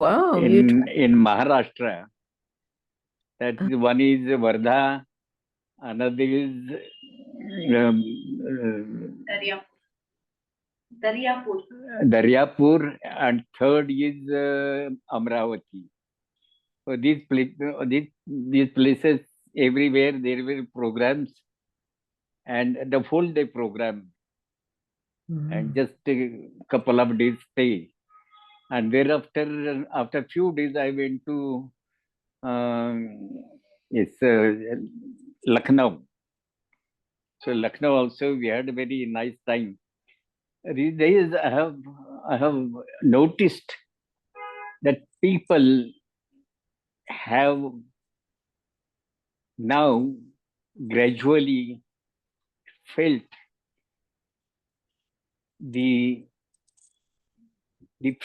Wow, in Maharashtra. That one is Wardha, another is Daryapur, and third is Amravati. So these places, everywhere there were programs, and the full day program, and just a couple of days stay. And thereafter, after few days, I went to yes, Lucknow. So Lucknow also we had a very nice time. These days I have noticed that people have now gradually felt the, the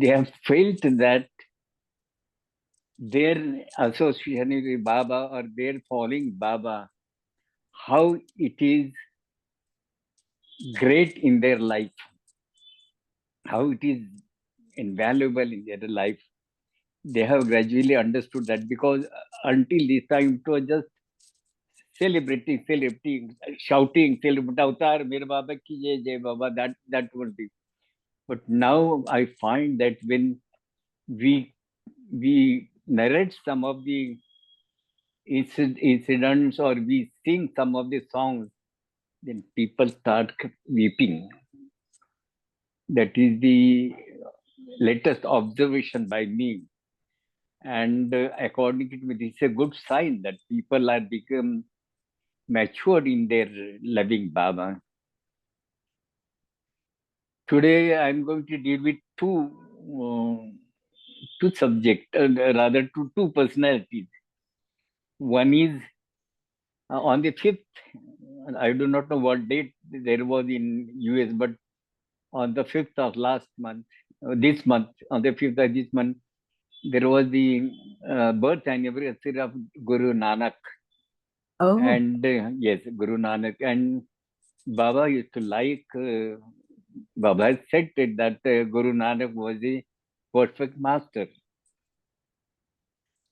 they have felt that their association with Baba or their following Baba, how it is great in their life, how it is invaluable in their life. They have gradually understood that, because until this time it was just celebrating, shouting, celebrate avatar, mere Baba ki jai Baba, that would be. But now I find that when we narrate some of the incidents, or we sing some of the songs, then people start weeping. That is the latest observation by me. And according to me, this is a good sign that people are become matured in their loving Baba. Today, I'm going to deal with two subjects, rather two personalities. One is on the 5th, I do not know what date there was in US, but on the 5th of last month, this month, on the 5th of this month, there was the birth anniversary of Guru Nanak. Oh. And yes, Guru Nanak. And Baba used to like, Baba has said it, that Guru Nanak was a perfect master.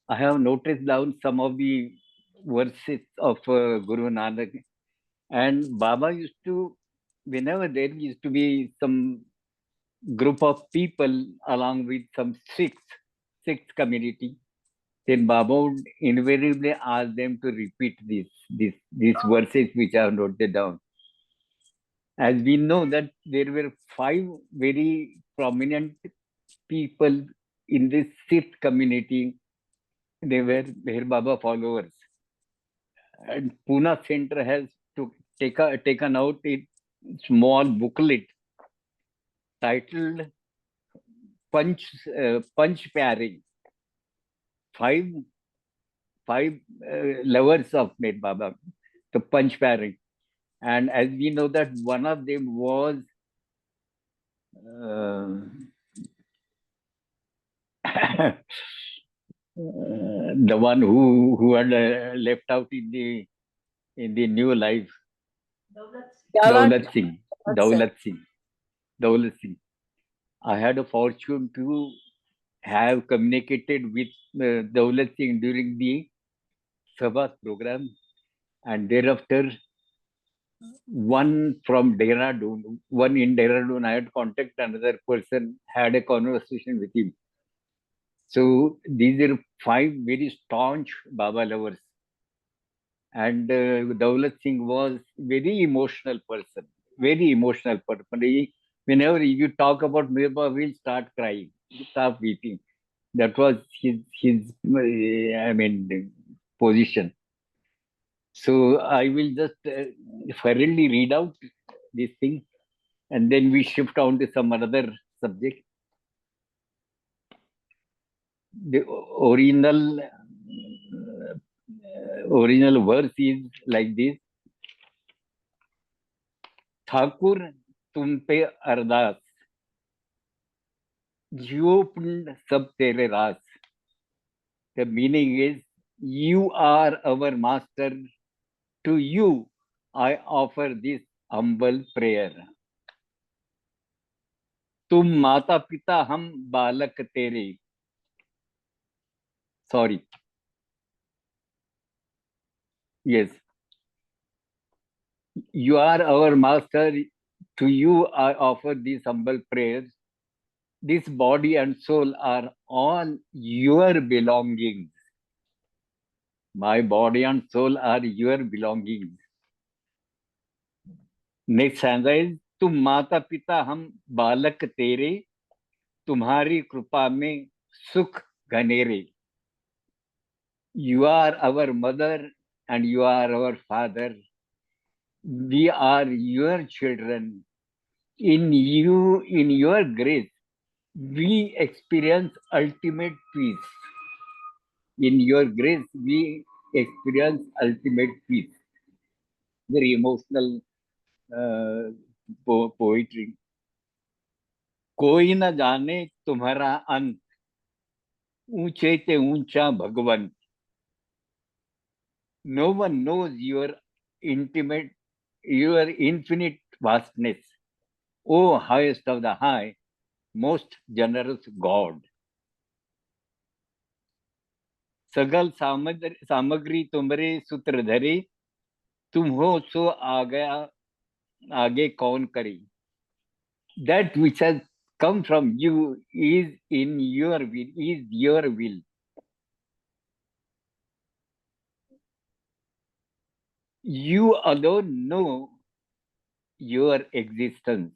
I have noticed down some of the verses of Guru Nanak. And Baba used to, whenever there used to be some group of people along with some sixth community, then Baba would invariably ask them to repeat these verses which I have noted down. As we know that there were 5 very prominent people in this sixth community. They were Meher Baba followers. And Pune Center has taken out a small booklet titled Punch Pairing. Five lovers of Meher Baba, the Punch Pairing. And as we know that one of them was the one who had left out in the new life, Daulat Singh. Daulat Singh. I had a fortune to have communicated with Daulat Singh during the sahavas program, and thereafter one from Dehradun, one in Dehradun, I had contacted another person, had a conversation with him. So these are 5 very staunch Baba lovers. And Daulat Singh was very emotional person, very emotional person. Whenever you talk about Mirba, he'll start crying, he'll start weeping. That was his position. So I will just thoroughly read out this thing, and then we shift on to some other subject. The original verse is like this: Thakur तुम पे अरदास, जियो पुण्य सब तेरे रास. The meaning is, you are our master. To you, I offer this humble prayer. तुम माता पिता हम बालक तेरे. Sorry. Yes. You are our master. To you I offer these humble prayers. This body and soul are all your belongings. My body and soul are your belongings. Next stanza is, तुम माता पिता हम बालक तेरे, तुम्हारी कृपा में सुख घनेरे. You are our mother and you are our father. We are your children. In your grace, we experience ultimate peace. In your grace, we experience ultimate peace. Very emotional uh, poetry. कोई न जाने तुम्हारा अंत, ऊंचे ते ऊंचा भगवन. No one knows your infinite vastness. O highest of the high, most generous God. सगल सामग्री तुम्हारे सूत्र धरे, तुम हो सो आ गया आगे कौन करे. That which has come from you is your will. You alone know your existence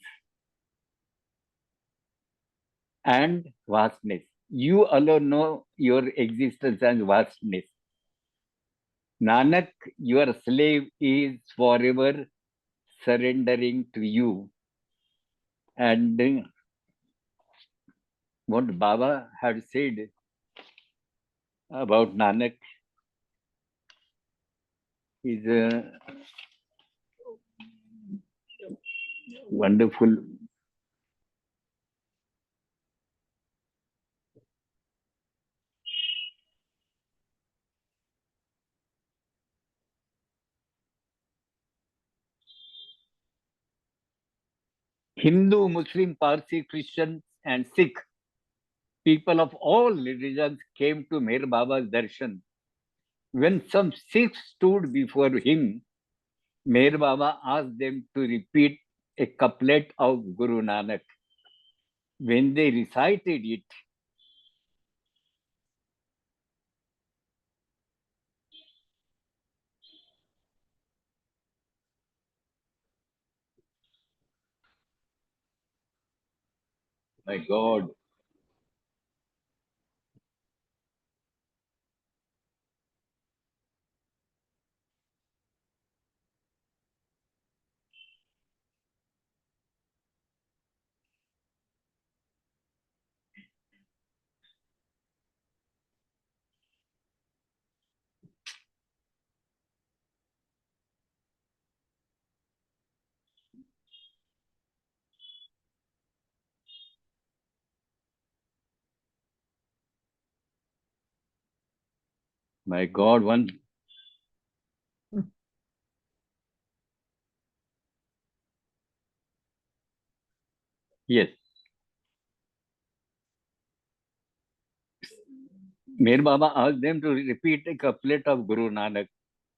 and vastness. You alone know your existence and vastness. Nanak, your slave is forever surrendering to you. And what Baba had said about Nanak is wonderful. Hindu, Muslim, Parsi, Christian, and Sikh, people of all religions came to Meher Baba's darshan. When some Sikhs stood before him, Meher Baba asked them to repeat a couplet of Guru Nanak. When they recited it, my God, my God, one, yes. Meher Baba asked them to repeat a couplet of Guru Nanak.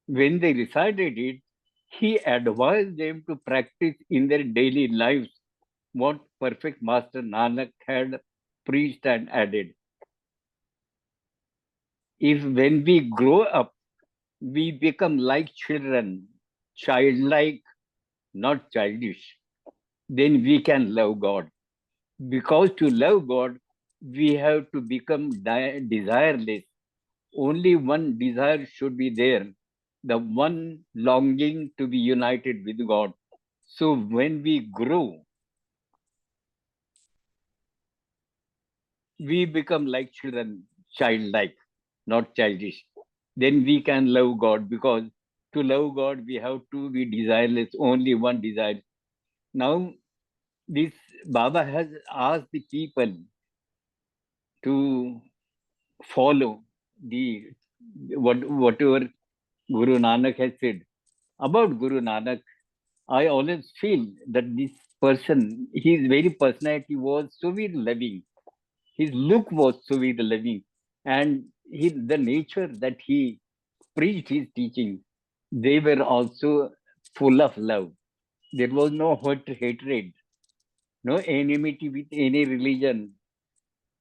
When they recited it, he advised them to practice in their daily lives what perfect Master Nanak had preached and added. If when we grow up, we become like children, childlike, not childish, then we can love God. Because to love God, we have to become desireless. Only one desire should be there, the one longing to be united with God. So when we grow, we become like children, childlike, not childish. Then we can love God, because to love God, we have to be desireless, only one desire. Now, this Baba has asked the people to follow the whatever Guru Nanak has said. About Guru Nanak, I always feel that this person, his very personality was so very loving. His look was so very loving. And the nature that he preached his teaching, they were also full of love. There was no hatred, no enmity with any religion,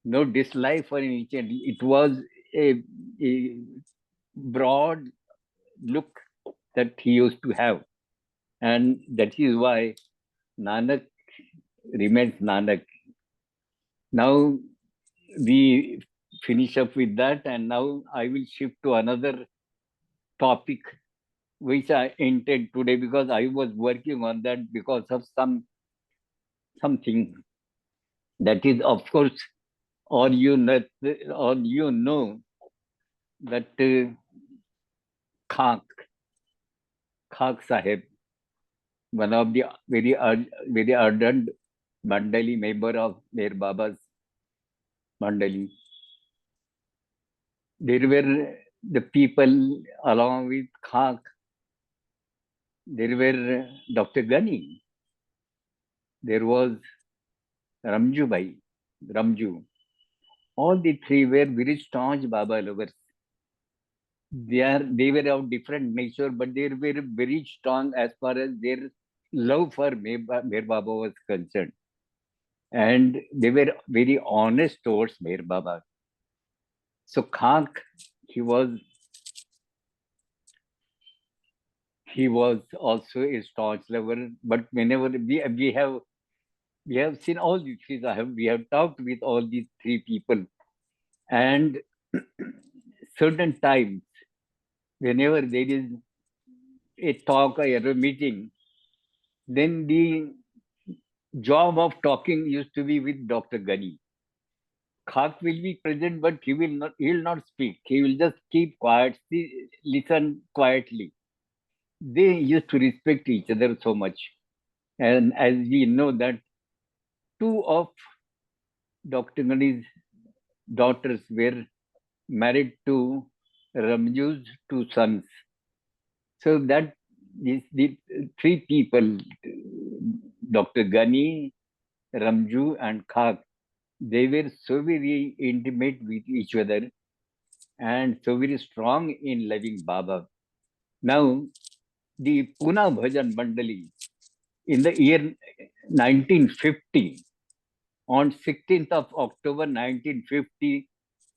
no dislike for each other. It was a broad look that he used to have. And that is why Nanak remains Nanak. Now we finish up with that, and now I will shift to another topic which I intend today because I was working on that because of something that is, of course, or you know that Khak Khak Sahib, one of the very ardent Mandali member of Mir Baba's Mandali. There were the people along with Khak. There were Dr. Gani. There was Ramju Bhai, Ramju. All the three were very staunch Baba lovers. They were of different nature, but they were very strong as far as their love for Mir Baba was concerned. And they were very honest towards Mir Baba. So Khak, he was he was also a staunch lover. But whenever we have seen all these things, we have talked with all these three people, and certain times whenever there is a talk or a meeting, then the job of talking used to be with Dr. Gani. Khak will be present, but he will not speak. He will just keep quiet, listen quietly. They used to respect each other so much. And as we know that two of Dr. Gani's daughters were married to Ramju's two sons. So that the three people, Dr. Gani, Ramju, and Khak, they were so very intimate with each other and so very strong in loving Baba. Now, the Poona Bhajan Mandali in the year 1950, on 16th of October 1950,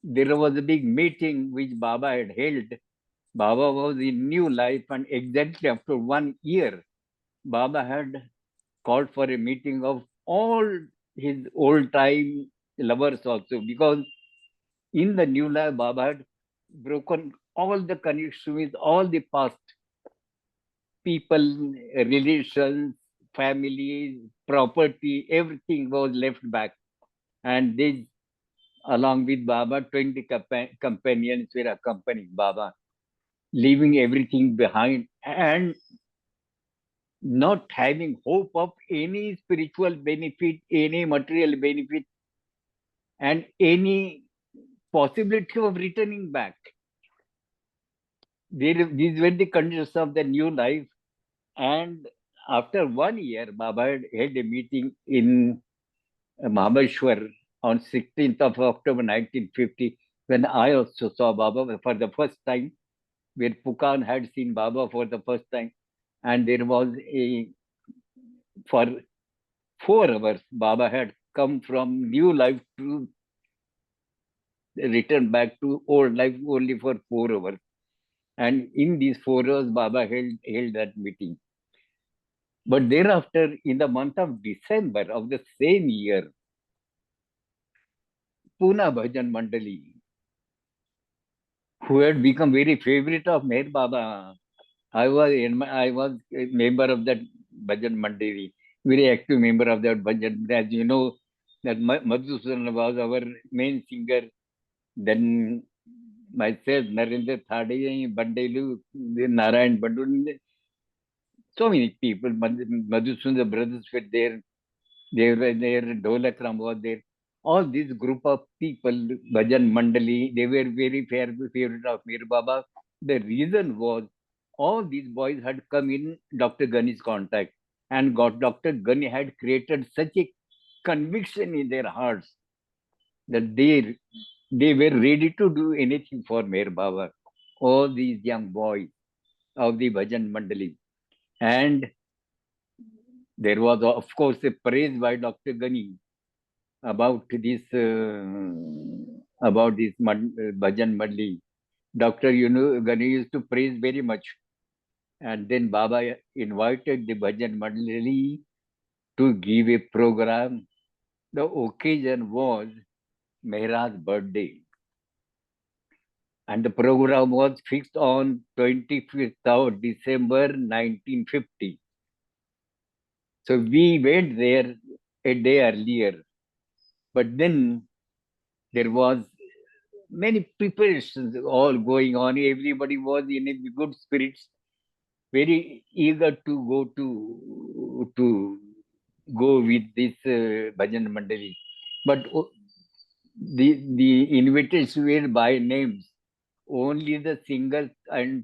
there was a big meeting which Baba had held. Baba was in new life, and exactly after 1 year, Baba had called for a meeting of all his old time lovers also, because in the new life, Baba had broken all the connections with all the past people, relations, families, property, everything was left back. And this, along with Baba, 20 companions were accompanying Baba, leaving everything behind and not having hope of any spiritual benefit, any material benefit, and any possibility of returning back. These were the conditions of the new life. And after 1 year, Baba had held a meeting in Mahabaleshwar on 16th of October 1950, when I also saw Baba for the first time, where Pukan had seen Baba for the first time. And there was for 4 hours, Baba had come from new life to return back to old life only for 4 hours. And in these 4 hours, Baba held that meeting. But thereafter, in the month of December of the same year, Poona Bhajan Mandali, who had become very favorite of Meher Baba, I was a member of that Bhajan Mandali, very active member of that Bhajan. As you know, that Madhusudan was our main singer. Then myself, Narendra Thade, Bandelu, Narayan Bandu, so many people. Madhusudan brothers were there. They were there. Dolakram was there. All this group of people, Bhajan Mandali, they were very favorite of Mir Baba. The reason was all these boys had come in Dr. Gani's contact. And God, Dr. Ghani had created such a conviction in their hearts that they were ready to do anything for Meher Baba. All these young boys of the Bhajan Mandali. And there was, of course, a praise by Dr. Ghani about this Bhajan Mandali. Dr. Ghani used to praise very much. And then Baba invited the Bhajan Mandali to give a program. The occasion was Mehra's birthday. And the program was fixed on 25th of December 1950. So we went there a day earlier. But then there was many preparations all going on. Everybody was in a good spirits, very eager to go with this Bhajan Mandali. But the invitations were by names. Only the singers and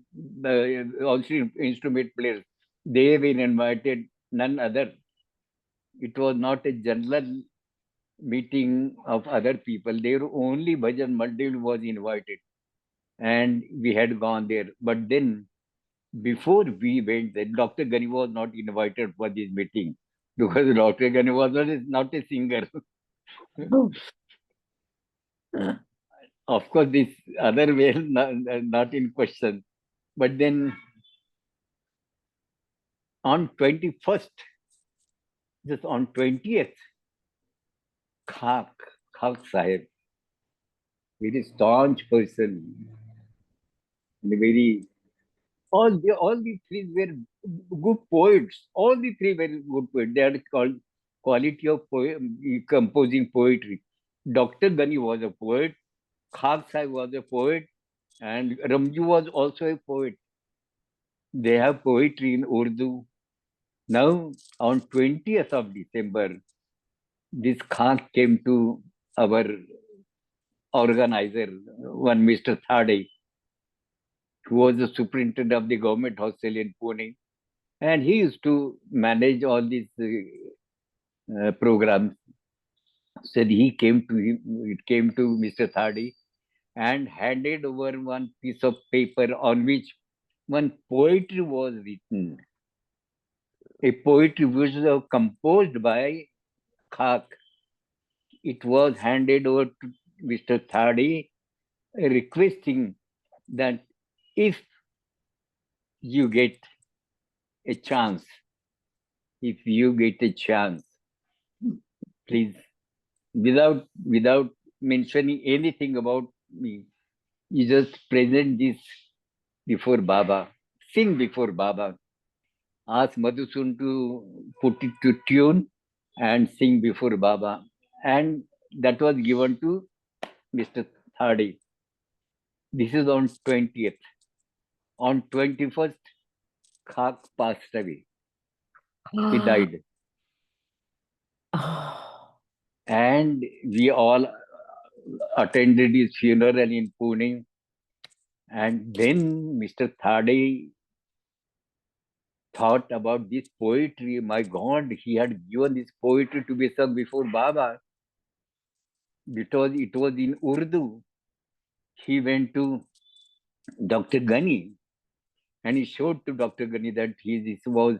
also instrument players, they were invited, none other. It was not a general meeting of other people. There only Bhajan Mandal was invited, and we had gone there. But then, before we went there, Dr. Ghani was not invited for this meeting because Dr. Ghani was not a singer. Of course, this other way not in question. But then on 21st, just on 20th, Khak, Khak Sahib, very staunch person, very all the three were good poets. All the three were good poets. They are called quality of composing poetry. Dr. Ghani was a poet. Khak Sahib was a poet, and Ramju was also a poet. They have poetry in Urdu. Now, on 20th of December, this Khak came to our organizer, one Mr. Thade, who was the superintendent of the government hostel in Pune. And he used to manage all these programs. So he came to him, it came to Mr. Thadi and handed over one piece of paper on which one poetry was written. A poetry which was composed by Khak. It was handed over to Mr. Thadi, requesting that if you get a chance, if you get a chance, please, without mentioning anything about me, you just present this before Baba, sing before Baba. Ask Madhusun to put it to tune and sing before Baba. And that was given to Mr. Thadi. This is on 20th. On 21st, Khak passed away. He died. And we all attended his funeral in Pune. And then Mr. Thade thought about this poetry. My God, he had given this poetry to be sung before Baba because it was in Urdu. He went to Dr. Ghani and he showed to Dr. Ghani that this was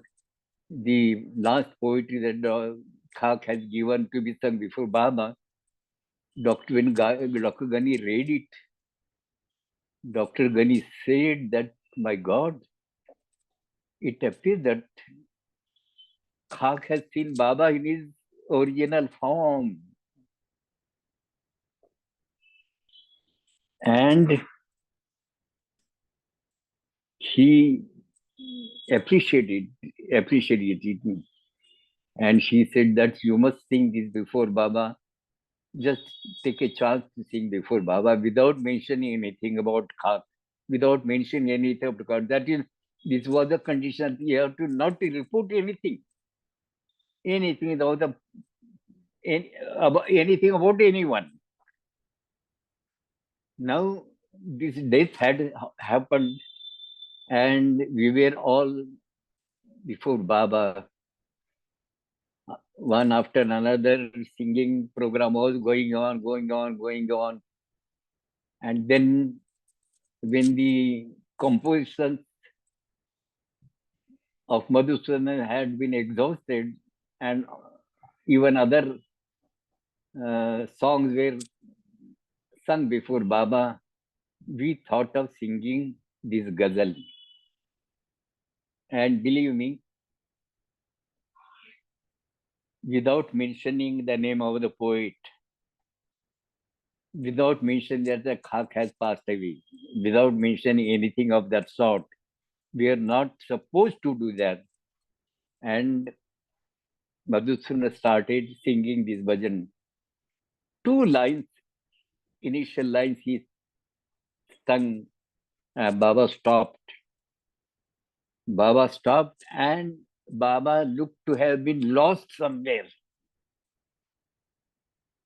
the last poetry that Khak has given to be sung before Baba. When Dr. Ghani read it, Dr. Ghani said that, my God, it appears that Khak has seen Baba in his original form. And he appreciated it. And she said that you must sing this before Baba. Just take a chance to sing before Baba without mentioning anything about Khak, without mentioning anything about Khak. This was the condition. You have to not to report anything about anything about anyone. Now this death had happened, and we were all before Baba. one after another singing program was going on. And then when the composition of Madhusudan had been exhausted and even other songs were sung before Baba, we thought of singing this ghazal. And believe me, without mentioning the name of the poet, without mentioning that the Khak has passed away, without mentioning anything of that sort, we are not supposed to do that. And Madhusudana started singing this bhajan. Two lines, initial lines he sung, Baba stopped. Baba stopped and Baba looked to have been lost somewhere.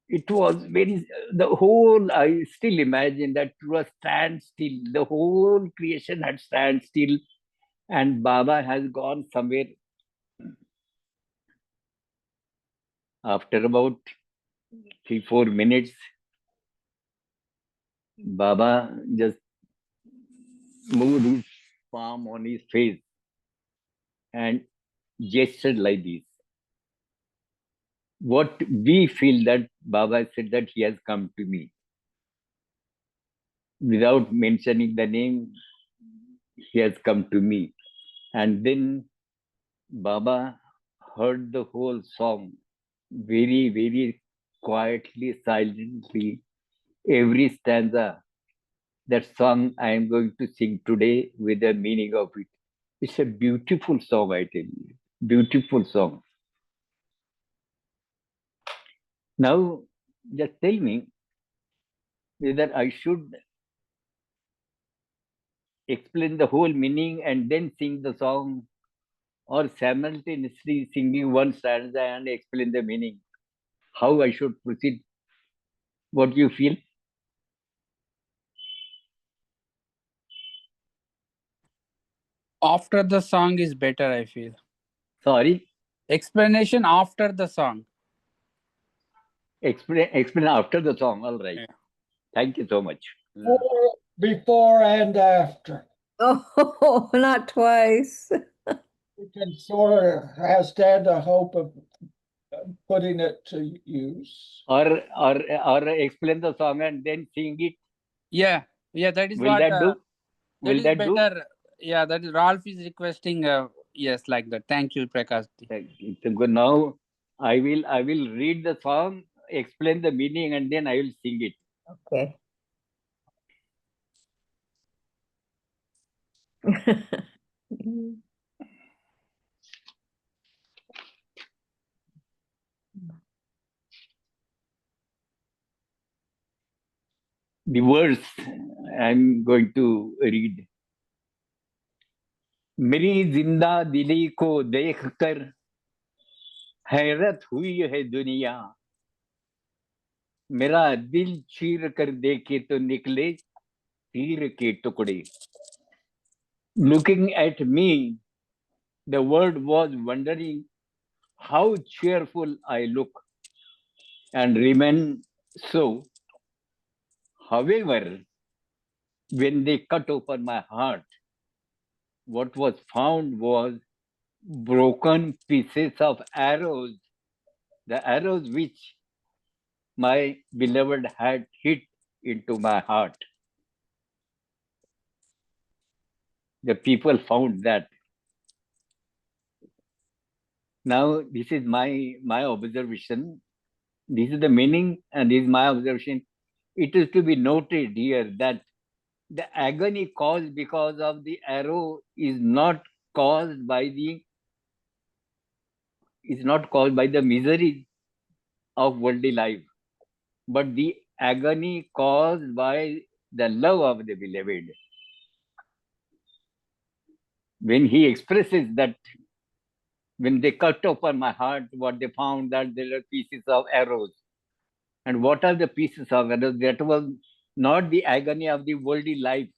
It was the whole, I still imagine that it was standstill. The whole creation had standstill and Baba has gone somewhere. After about 3-4 minutes, Baba just moved his palm on his face and gestured like this. What we feel that Baba said that he has come to me. Without mentioning the name, he has come to me. And then Baba heard the whole song very, very quietly, silently. Every stanza, that song I am going to sing today with the meaning of it. It's a beautiful song, I tell you. Beautiful song. Now, just tell me whether I should explain the whole meaning and then sing the song, or simultaneously singing one stanza and explain the meaning. How I should proceed? What you feel? After the song is better, I feel. Sorry, Explanation after the song. explain after the song. All right. Yeah. Thank you so much. Before and after. Oh, not twice. We can sort of stand a hope of putting it to use. Or explain the song and then sing it. Yeah, that is Will what. that do? That Will is that do? better. Yeah, that is Ralph is requesting. Yes, like that. Thank you, Prakash. So now I will read the song, explain the meaning, and then I will sing it. Okay. The words I'm going to read. मेरी जिंदा दिली को देखकर हैरत हुई है दुनिया, मेरा दिल चीर कर देखे तो निकले तीर के टुकड़े. Looking at me, the world was wondering how cheerful I look and remain so. However, when they cut open my heart, what was found was broken pieces of arrows, the arrows which my beloved had hit into my heart. The people found that. Now, this is my observation. This is the meaning, and this is my observation. It is to be noted here that the agony caused because of the arrow is not caused by the misery of worldly life, but the agony caused by the love of the beloved. When he expresses that, when they cut open my heart, what they found that there are pieces of arrows. And what are the pieces of arrows? That was not the agony of the worldly life.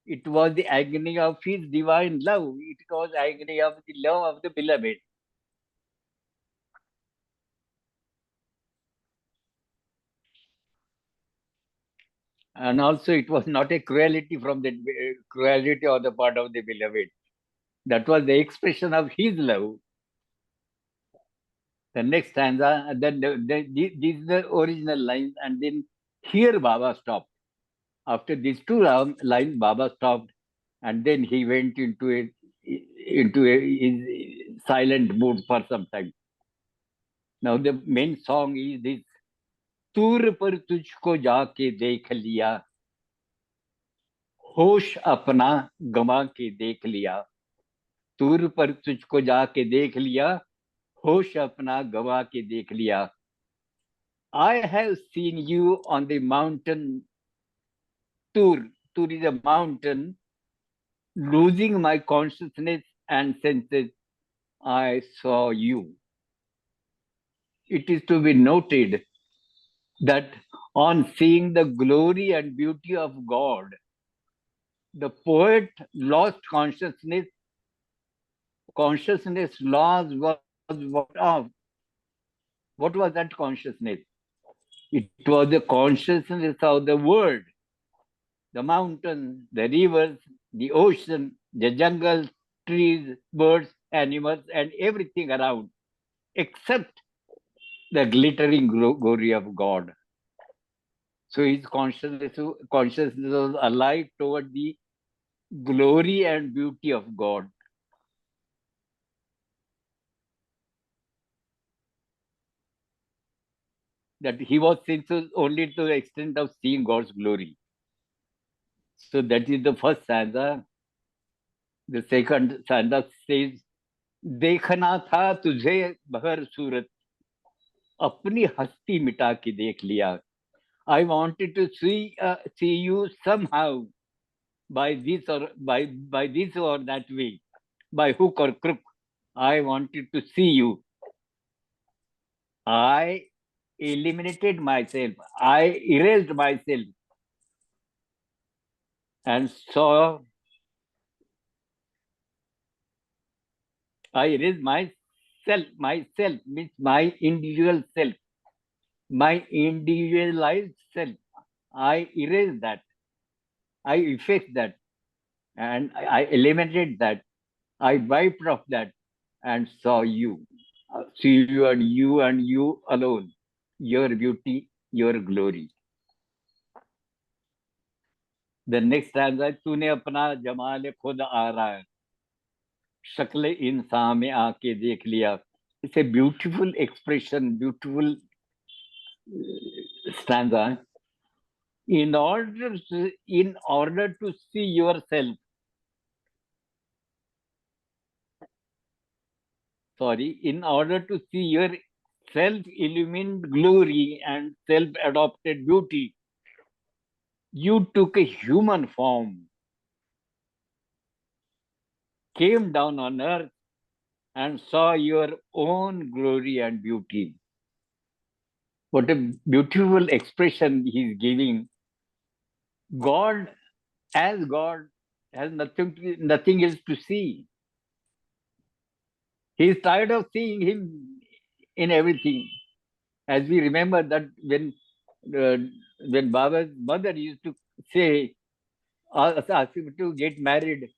It was the agony of his divine love. It was agony of the love of the beloved. And also, it was not a cruelty from the cruelty on the part of the beloved. That was the expression of his love. The next stanza, and then these are the original lines, and then here Baba stopped. After these two lines, Baba stopped, and then he went into his silent mood for some time. Now the main song is this: तूर पर तुझको जाके देख लिया, होश अपना गवा के देख लिया. तूर पर तुझको जाके देख लिया, होश अपना गवा के देख लिया. I have seen you on the mountain Tur. Tur is a mountain. Losing my consciousness and senses, I saw you. It is to be noted that on seeing the glory and beauty of God, the poet lost consciousness. Consciousness loss was what of? What was that consciousness? It was the consciousness of the world, the mountains, the rivers, the ocean, the jungles, trees, birds, animals, and everything around, except the glittering glory of God. So his consciousness was alive toward the glory and beauty of God. That he was sensible only to the extent of seeing God's glory. So that is the first stanza. The second stanza says, देखना था तुझे बहर सूरत, अपनी हस्ती मिटा के देख लिया. I wanted to see you somehow by this or by this or that way, by hook or crook. I wanted to see you. I eliminated myself. I erased myself and saw. I erased myself. Myself means my individual self, my individualized self. I erased that. I effaced that, and I eliminated that. I wiped off that and saw you. See you and you alone. Your beauty, your glory. The next stanza है, तूने अपना जमाल खुद आ रहा है, शक्ल इंसान में आके देख लिया. It's a beautiful expression, beautiful stanza. In order to see yourself, in order to see your self-illumined glory and self-adopted beauty, you took a human form, came down on earth, and saw your own glory and beauty. What a beautiful expression he is giving. God, as God, has nothing else to see. He is tired of seeing him in everything. As we remember that when Baba's mother used to say, ask him to get married,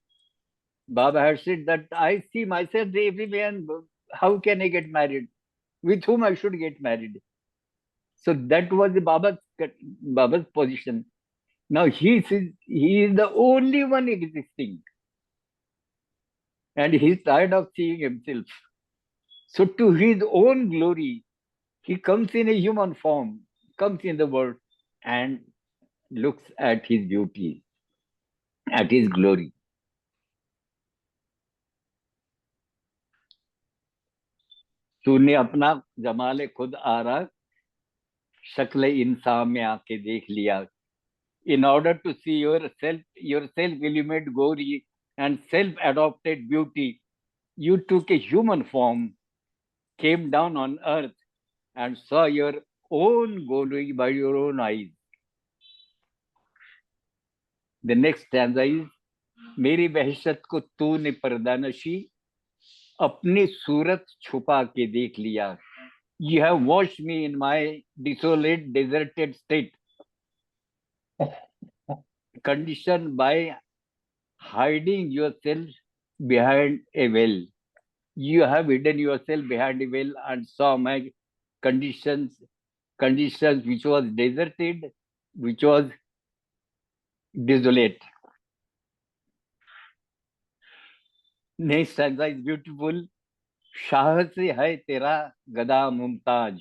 Baba had said that I see myself everywhere, and how can I get married? With whom I should get married? So that was Baba's position. Now he is the only one existing, and he is tired of seeing himself. So to his own glory, he comes in a human form, comes in the world, and looks at his beauty, at his glory. तूने अपना जमाले खुद आरा, शक्ल इंसान में आके देख लिया. In order to see your self-illumined glory and self-adopted beauty, you took a human form, came down on earth, and saw your own glory by your own eyes. The next stanza is, मेरी वहशत को तूने पर्दानशी, अपनी सूरत छुपा के देख लिया. You have watched me in my desolate, deserted state. conditioned by hiding yourself behind a veil. You have hidden yourself behind a veil, and saw my conditions, conditions which was deserted, which was desolate. Next stanza is beautiful. Shah से है तेरा गदा मुमताज,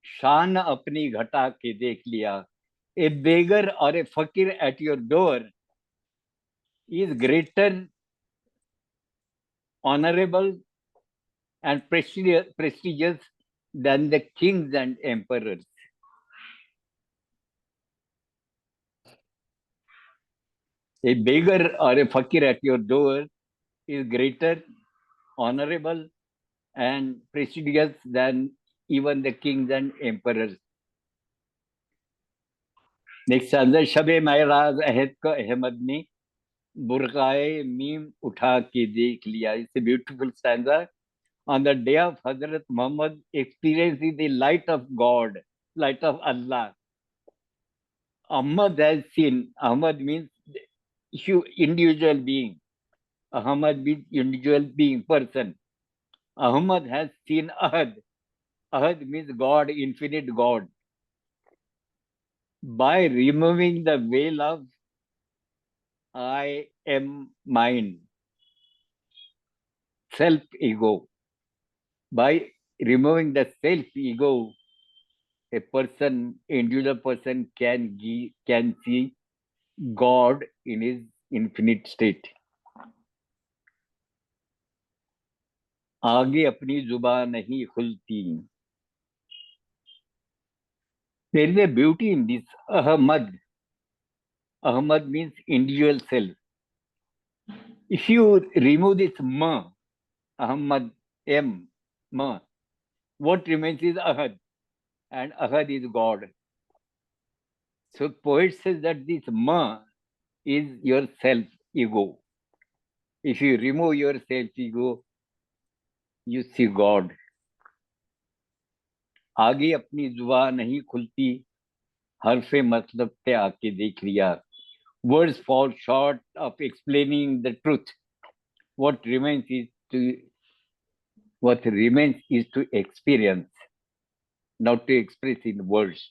शान अपनी घटा के देख लिया. A beggar or a fakir at your door is greater, honorable, and prestigious than the kings and emperors. A beggar or a fakir at your door is greater, honorable, and prestigious than even the kings and emperors. Next stanza, Shabe महराज अहद को अहमद ने बुरकाए meme उठा के देख लिया. It's a beautiful stanza. On the day of Hazrat Muhammad experiencing the light of God, light of Allah, Ahmad has seen. Ahmad means individual being. Ahmad means individual being, person. Ahmad has seen Ahad. Ahad means God, infinite God. By removing the veil of I am mine, self-ego. By removing the self-ego, a person, individual person can see God in his infinite state. आगे अपनी जुबान नहीं खुलती. There is a beauty in this Ahmad. Ahmad means individual self. If you remove this ma, Ahmad, M, ma, what remains is Ahad, and Ahad is God. So poet says that this ma is your self-ego. If you remove your self-ego, you see God. आगे अपनी जुबान नहीं खुलती, हरफे मतलब पे आके देख लिया. Words fall short of explaining the truth. What remains is to experience, not to express in words.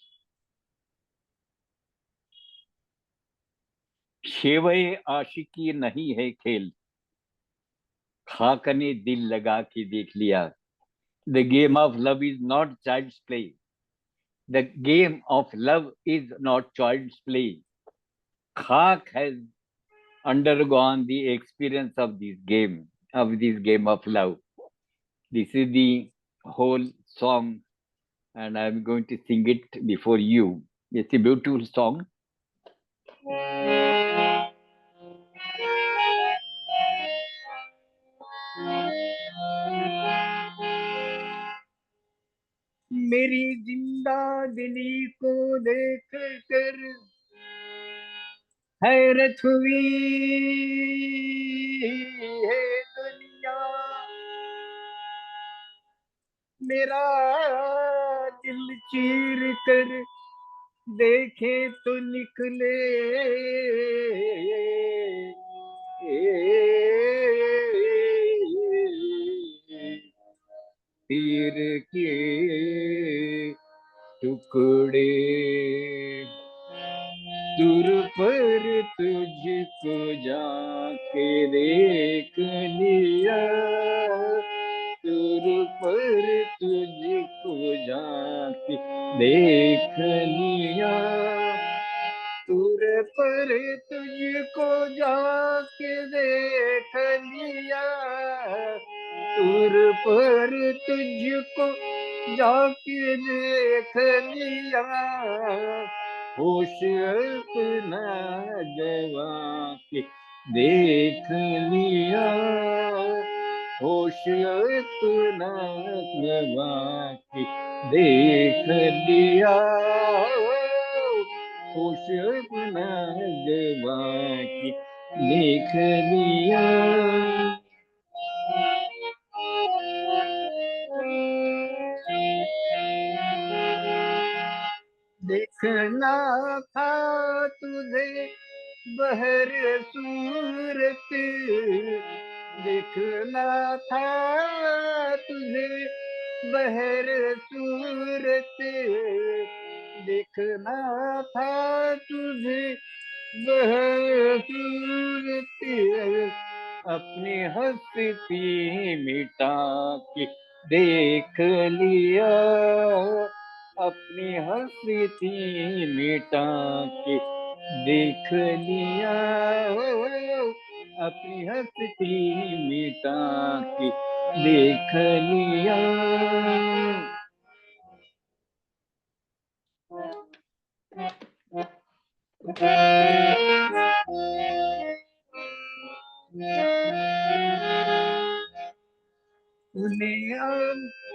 शेवए आशिकी नहीं है खेल, खाकने दिल लगा के देख लिया. The game of love is not child's play. The game of love is not child's play. Khak has undergone the experience of this game of love. This is the whole song, and I'm going to sing it before you. It's a beautiful song. मेरी जिंदा दिली को देख कर हैरत हुई है दुनिया. मेरा दिल चीर कर देखे तो निकले तीर के टुकड़े. दूर पर तुझको जाके देख लिया, दूर पर तुझको जाके देख लिया, दूर पर तुझको जाके देख लिया, दूर पर तुझको जाके देख लिया. होश अपना गवा के देख लिया, होश अपना गवा के देख लिया, होश अपना गवा के देख लिया. देखना था तुझे बहर सूरत देखना था तुझे, बहर सूरत देखना था तुझे, बहर सूरत अपनी हस्ती मिटा के देख लिया, अपनी हस्ती मिटा के देख लिया, अपनी हस्ती मिटा के देख लिया।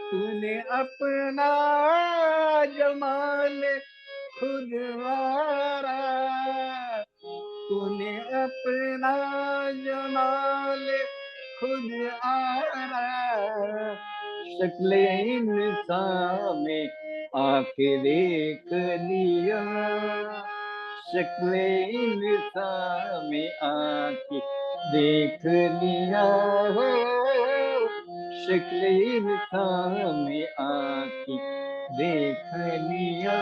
तूने अपना जमाल खुद वारा, तूने अपना जमाल खुद आरा, शक्ल इंसान में आके देख लिया, शक्ल इंसान में आके देख लिया, हो शक्ल इंसान में आके देख लिया।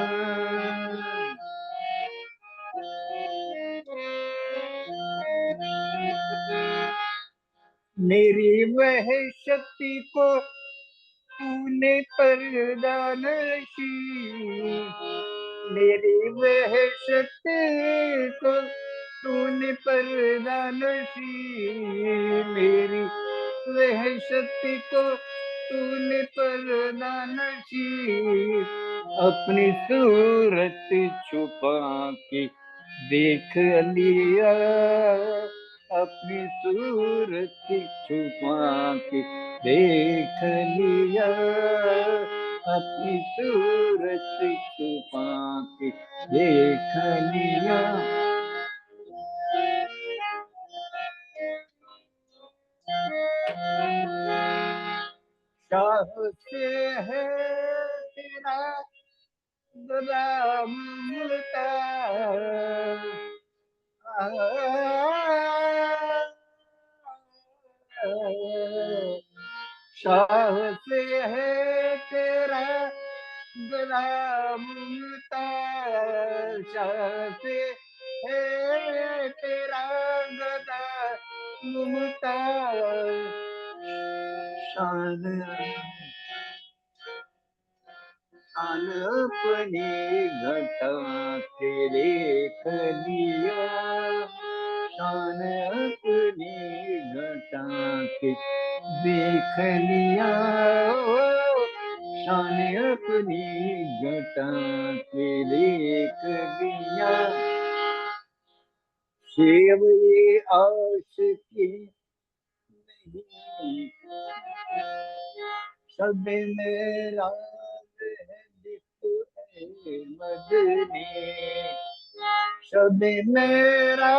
मेरी वह शक्ति को तूने पर्दा नशी, मेरी वह शक्ति को तूने पर्दा नशी, मेरी वह शक्ति को तूने पर्दा नशी, अपनी सूरत छुपा के देख लिया, अपनी सूरत छुपा के देख लिया, अपनी सूरत छुपा के देख लिया। शाह से है तेरा गुलाम मिलता, शाह से है तेरा गुलाम मिलता, शाह से है तेरा गुलाम मिलता, शान शान अपनी घटा के देख लिया, शान अपनी घटा के देख लिया, शान अपनी घटा के देख लिया। शिव ये आशिकी नहीं, सब मेरा मदनी, सब मेरा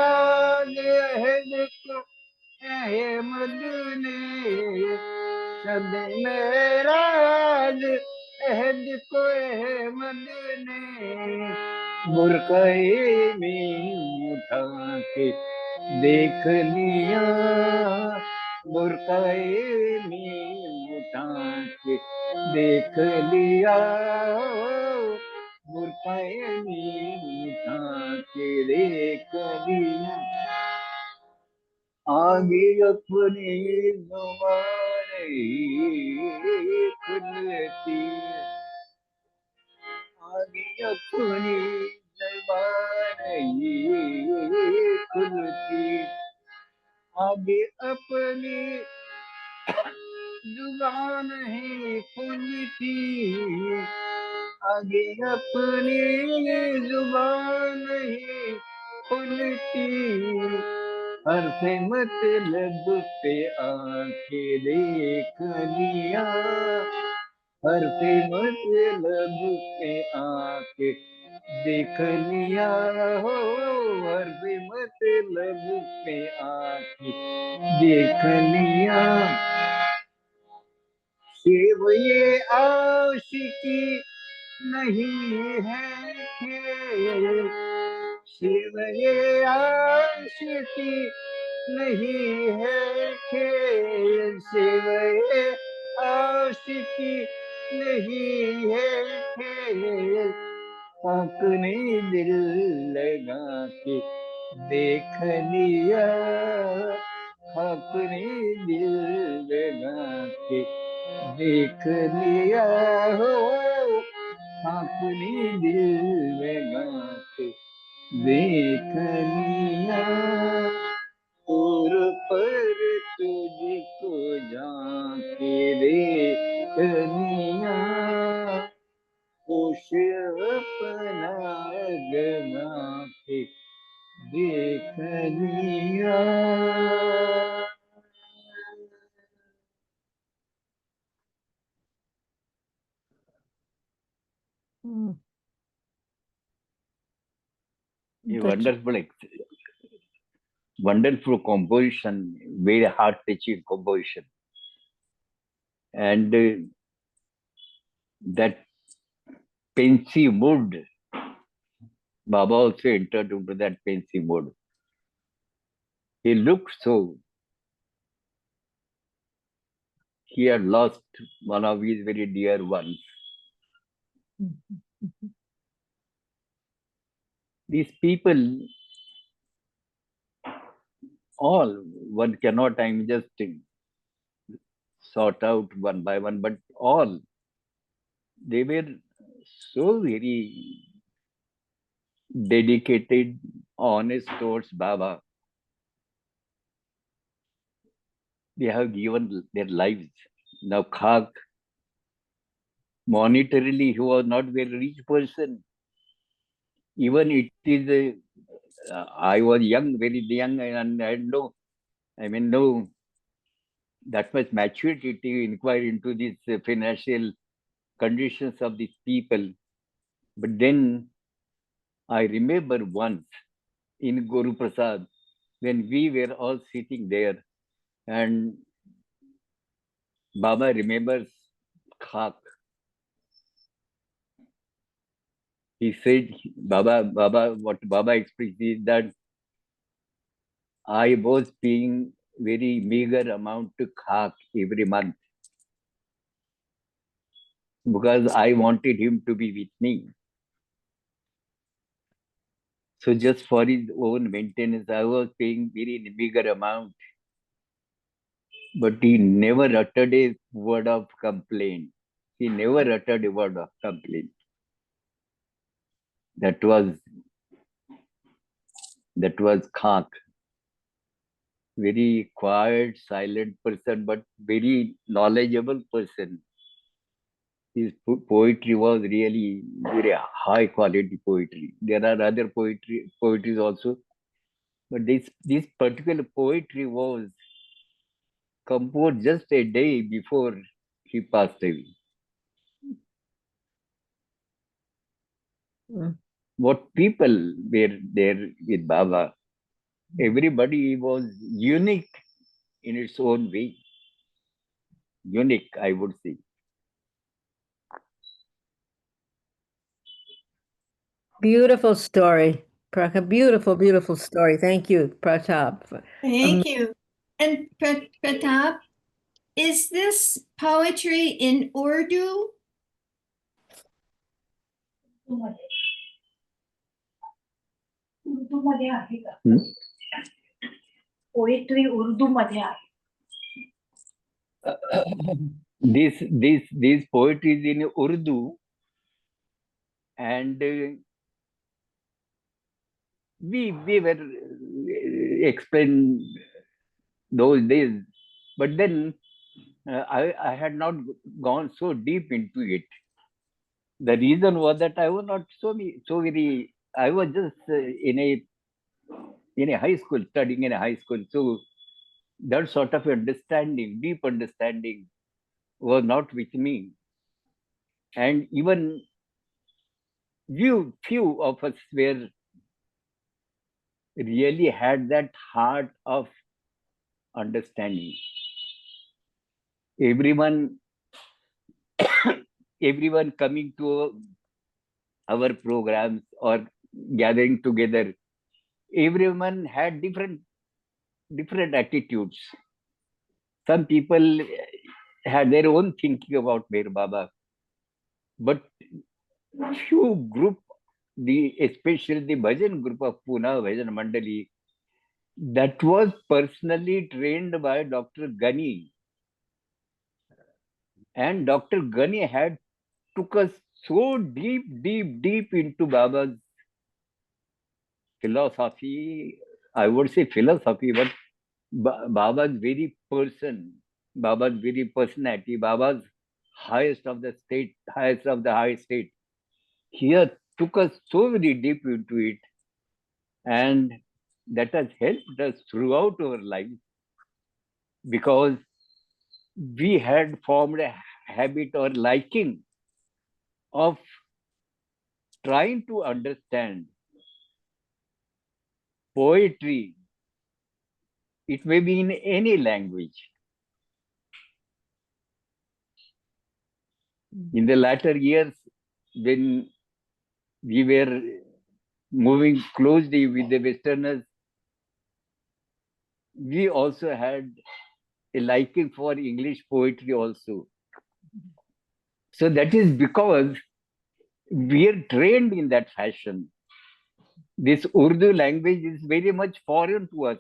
है मदनी, सब मेरा अहद को है मदनी, बुरक़े में उठा के देख लिया, बुरक़े में उठा के देख लिया, बुरक़े में उठा के देख लिया। आगे अपनी जुबान खुलती, आगे अपनी जुबान खुलती, आगे अपनी जुबान ही खुलती, आगे अपनी जुबान ही खुलती, हर से मतलब पे आके देख लिया, हर से मतलब पे आके देख लिया, हो हर से मतलब पे आके देख लिया। शिव ये आशिकी नहीं है खेल, शिव ये आशिकी नहीं है खेल, शिव ये आशिकी नहीं है खेल, अपने दिल लगा के देख लिया, अपने दिल लगा के देख लिया हो, अपने दिल लगा के देख लिया, और पर तुझको जाके देख लिया, खुश अपना गवा के देख लिया। Mm. A That's wonderful composition, very heart-touching composition, and that pensive mood. Baba also entered into that pensive mood. He looked so. He had lost one of his very dear ones. These people, all one cannot. I'm just sort out one by one, but all they were so very dedicated, honest towards Baba. They have given their lives. Now Khak, monetarily, he was not very rich person. Even it is, I was young, very young, and I had no, no that much maturity to inquire into these financial conditions of these people. But then I remember once in Guruprasad, when we were all sitting there, and Baba remembers Khak. He said, Baba, what Baba expressed is that I was paying very meager amount to Khak every month because I wanted him to be with me. So just for his own maintenance, I was paying very meager amount. But he never uttered a word of complaint. He never uttered a word of complaint. That was Khak. Very quiet, silent person, but very knowledgeable person. His poetry was really very high quality poetry. There are other poetries also, but this particular poetry was composed just a day before he passed away. Mm. What people were there with Baba, everybody was unique in its own way. Unique, I would say. Beautiful story, Pratap. Beautiful, beautiful story. Thank you, Pratap. Thank you. And Pratap, is this poetry in Urdu? उर्दूमध्ये आहे का Hmm? Poetry उर्दूमध्ये आहे This poetry is in Urdu, and we were explained those days, but then I had not gone so deep into it. The reason was that I was not so very. I was just in a high school, studying in a high school, so that sort of understanding, deep understanding, was not with me, and even few of us were really had that heart of understanding. Everyone coming to our programs or gathering together everyone had different attitudes. Some people had their own thinking about Meher Baba, but few group, especially the bhajan group of Poona Bhajan Mandali, that was personally trained by Dr. Ghani. And Dr. Ghani had took us so deep into Baba's philosophy. I would say philosophy, but Baba's very person, Baba's very personality, Baba's highest of the state, highest of the high state. Here took us so very deep into it, and that has helped us throughout our life, because we had formed a habit or liking of trying to understand poetry. It may be in any language. In the latter years, when we were moving closely with the Westerners, we also had a liking for English poetry also. So that is because we are trained in that fashion. This Urdu language is very much foreign to us.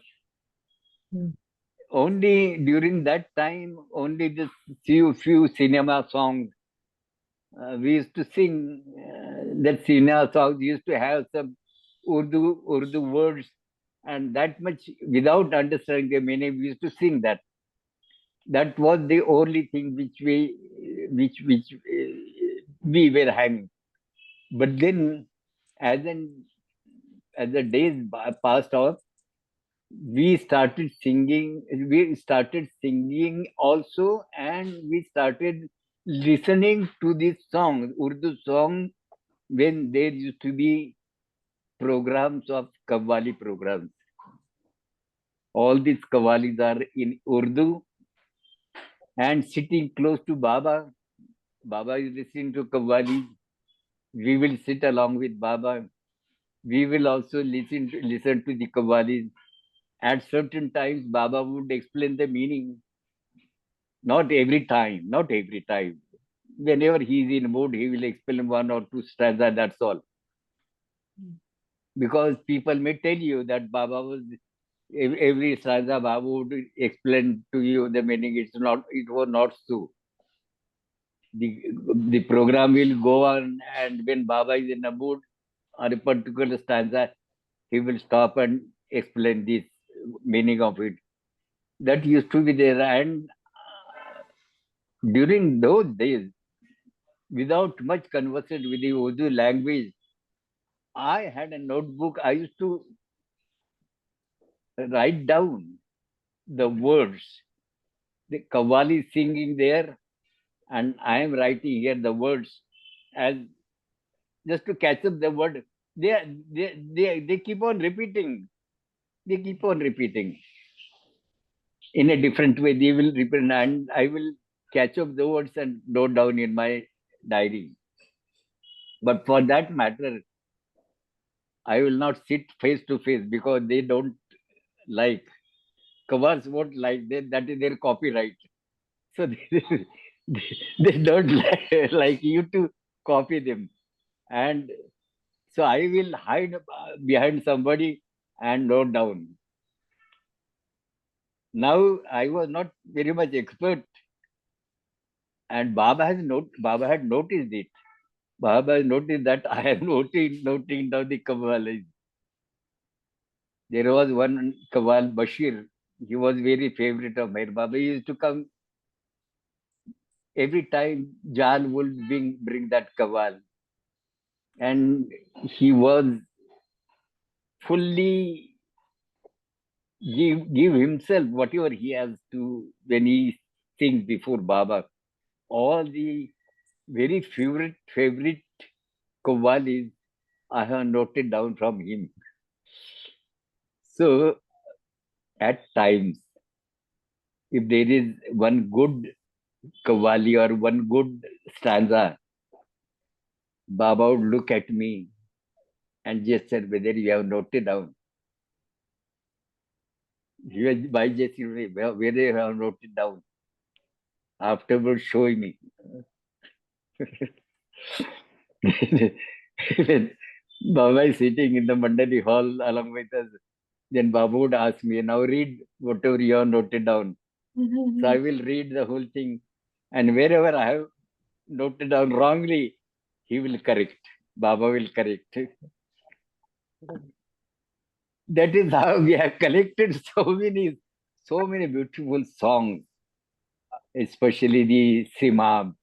Only during that time, only the few cinema songs. We used to sing that cinema songs. We used to have some Urdu words, and that much without understanding the meaning, we used to sing that. That was the only thing which we were having. But then, as the days passed off, we started singing. We started singing also, and we started listening to these songs, Urdu songs, when there used to be programs of Qawwali programs. All these Qawwalis are in Urdu, and sitting close to Baba. Baba is listening to Qawwali. We will sit along with Baba. We will also listen to the Qawwalis. At certain times, Baba would explain the meaning. Not every time. Whenever he is in mood, he will explain one or two stanzas, that's all. Because people may tell you that Baba was, every stanza Baba would explain to you the meaning. It was not so. The program will go on, and when Baba is in a mood on a particular stanza, he will stop and explain this meaning of it. That used to be there. And during those days, without much conversation with the Urdu language, I had a notebook. I used to write down the words. The Qawwali singing there, and I am writing here the words as just to catch up the word. They keep on repeating. They keep on repeating in a different way. They will repeat, and I will catch up the words and note down in my diary. But for that matter, I will not sit face to face, because they don't like. Covers won't like that is their copyright. So they don't like you to copy them. And so I will hide behind somebody and note down. Now I was not very much expert, and Baba had noticed it. Baba has noticed that I am noting down the Qawwali. There was one Qawwal Bashir. He was very favorite of Meher Baba. He used to come every time. Jan would bring that Qawwal, and he was fully give himself whatever he has to when he sings before Baba. All the very favorite Qawwalis I have noted down from him. So at times, if there is one good Qawwali or one good stanza, Baba would look at me and just said whether you have noted down. He was by just where they have wrote it down. Afterwards, showing me. When Baba is sitting in the Mandali hall along with us, then Baba would ask me, now read whatever you have noted down. So I will read the whole thing. And wherever I have noted down wrongly, he will correct. Baba will correct. That is how we have collected so many beautiful songs, especially the Sima.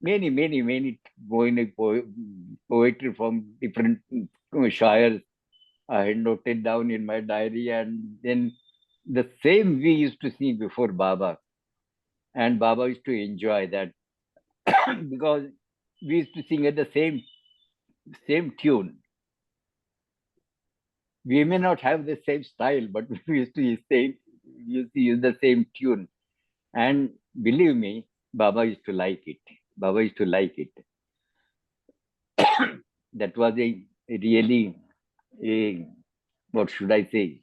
Many poetry from different shires I had noted down in my diary, and then the same we used to sing before Baba, and Baba used to enjoy that because we used to sing at the same tune. We may not have the same style, but we used to use the same tune. And believe me, Baba used to like it. Baba used to like it. That was a really what should I say?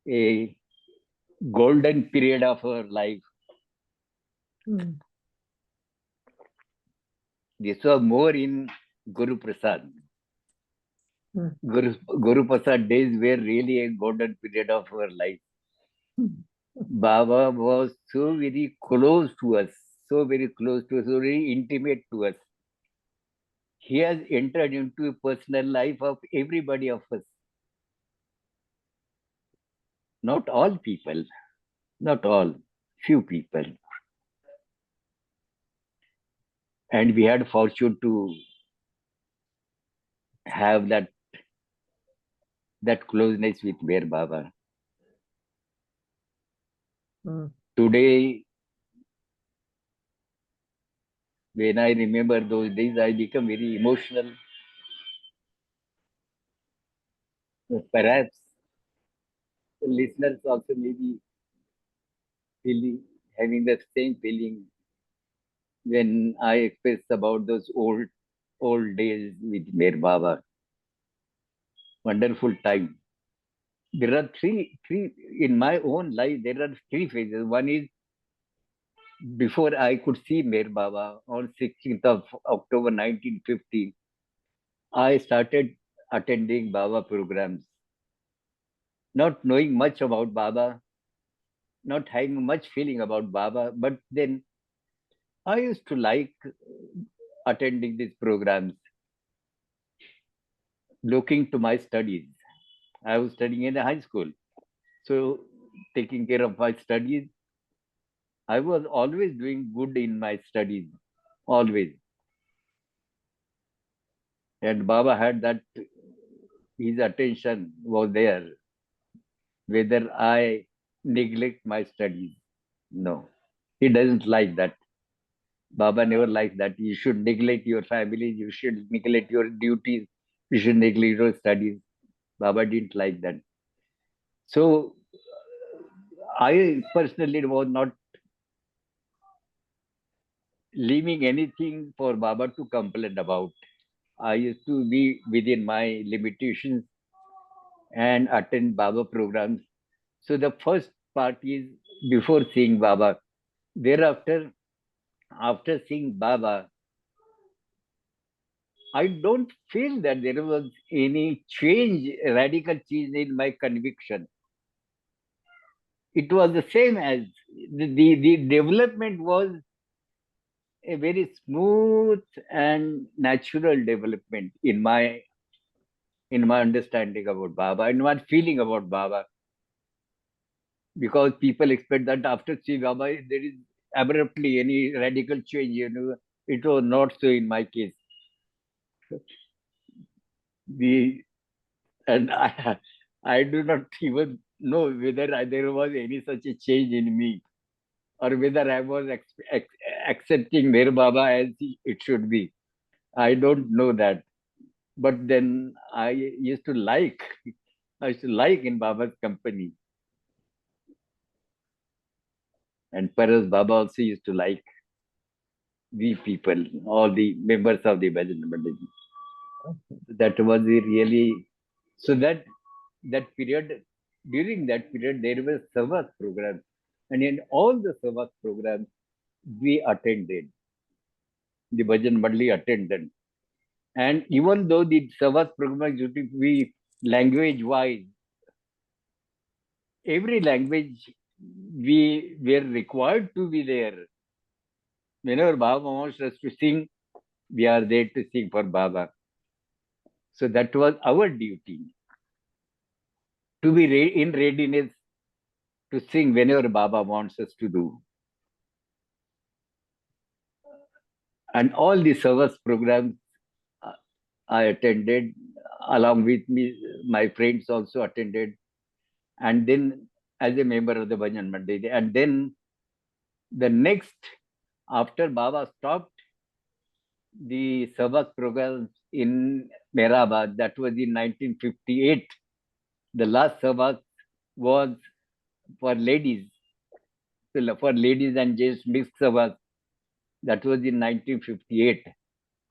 A golden period of our life. Mm. This was more in Guruprasad. Mm. Guruprasad days were really a golden period of our life. Mm. Baba was so very close to us, so very close to us, so very intimate to us. He has entered into a personal life of everybody of us. Not all people, not all, few people. And we had fortune to have that closeness with Mer Baba. Mm. Today, when I remember those days, I become very emotional. Perhaps the listeners also may be having the same feeling when I express about those old days with Mer Baba. Wonderful time. There are three in my own life. There are three phases. One is before I could see Mer Baba on 16th of October 1950. I started attending Baba programs, not knowing much about Baba, not having much feeling about Baba, but then I used to like attending these programs, looking to my studies. I was studying in a high school, so taking care of my studies. I was always doing good in my studies, always. And Baba had that, his attention was there, whether I neglect my studies. No, he doesn't like that. Baba never liked that. You should neglect your family, you should neglect your duties, you should neglect your studies. Baba didn't like that. So I personally was not leaving anything for Baba to complain about. I used to be within my limitations and attend Baba programs. So the first part is before seeing Baba. Thereafter, after seeing Baba, I don't feel that there was any change, radical change in my conviction. It was the same as the development was a very smooth and natural development in my understanding about Baba and my feeling about Baba. Because people expect that after seeing Baba, there is abruptly any radical change. It was not so in my case. And I do not even know whether there was any such a change in me or whether I was accepting Mer Baba as it should be. I don't know that. But then I used to like in Baba's company. And perhaps Baba also used to like we people, all the members of the Bhajan Mandali. That was really, so that period during that period, there were sahavas programs. And in all the sahavas programs, we attended. The Bhajan Mandali attended. And even though the sahavas program used to be language-wise, every language we were required to be there. Whenever Baba wants us to sing, we are there to sing for Baba. So that was our duty, to be in readiness to sing whenever Baba wants us to do. And all the service programs I attended, along with me, my friends also attended. And then as a member of the Bhajan Mandali. And then the next, after Baba stopped the service programs in Mehrabad, that was in 1958. The last service was for ladies, for ladies and gents mixed service. That was in 1958.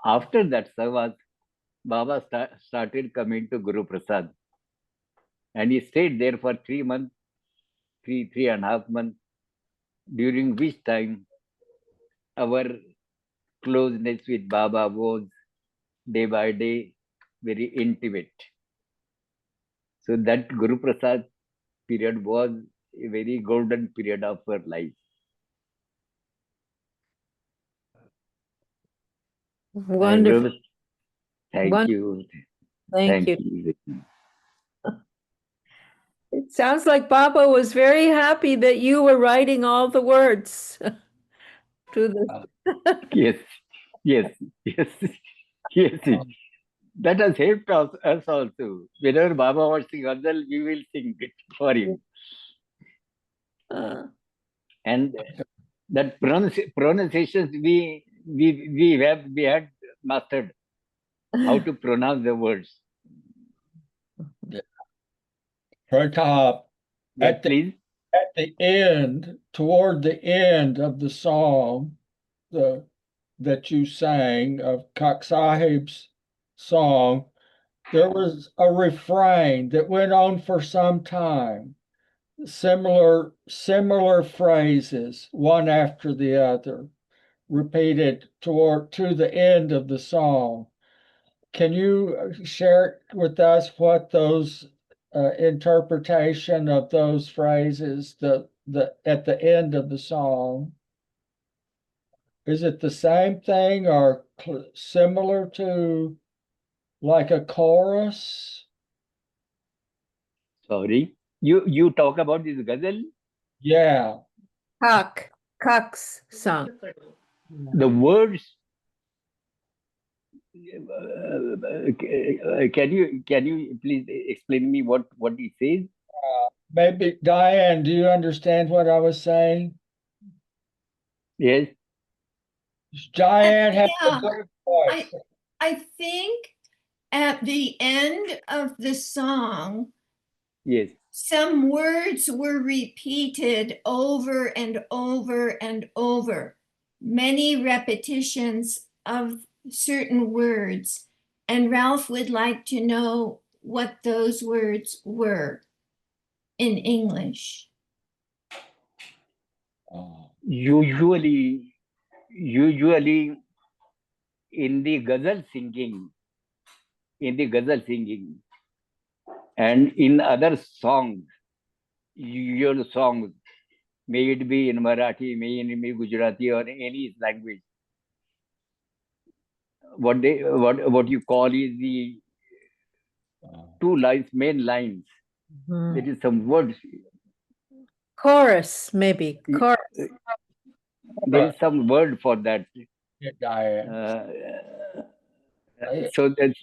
After that service, Baba started coming to Guruprasad. And he stayed there for 3 months, three and a half months, during which time our closeness with Baba was day by day very intimate. So that Guruprasad period was a very golden period of her life. Wonderful. Thank you. Thank you. It sounds like Baba was very happy that you were writing all the words to the. Yes. That has helped us also. Whenever Baba wants to sing ghazal, we will sing it for him. And that pronunciations we had mastered how to pronounce the words. Pratap, Yes, please. at the end, toward the end of the song, that you sang of Kak Sahib's song, there was a refrain that went on for some time. Similar phrases, one after the other, repeated to the end of the song. Can you share with us what those interpretation of those phrases, the at the end of the song? Is it the same thing or similar to like a chorus? Sorry. You talk about this ghazal? Yeah. Kak's song. The words. Can you please explain me what it says? Maybe Diane, do you understand what I was saying? Yes. Diane has Yeah. a good voice. I think at the end of the song, Yes. some words were repeated over and over and over, many repetitions of certain words. And Ralph would like to know what those words were in English. Usually in the ghazal singing, and in other songs, your songs, may it be in Marathi, may it be Gujarati or any language, what you call is the two lines, main lines. There is some words. Chorus, maybe. Chorus. There is some word for that. So that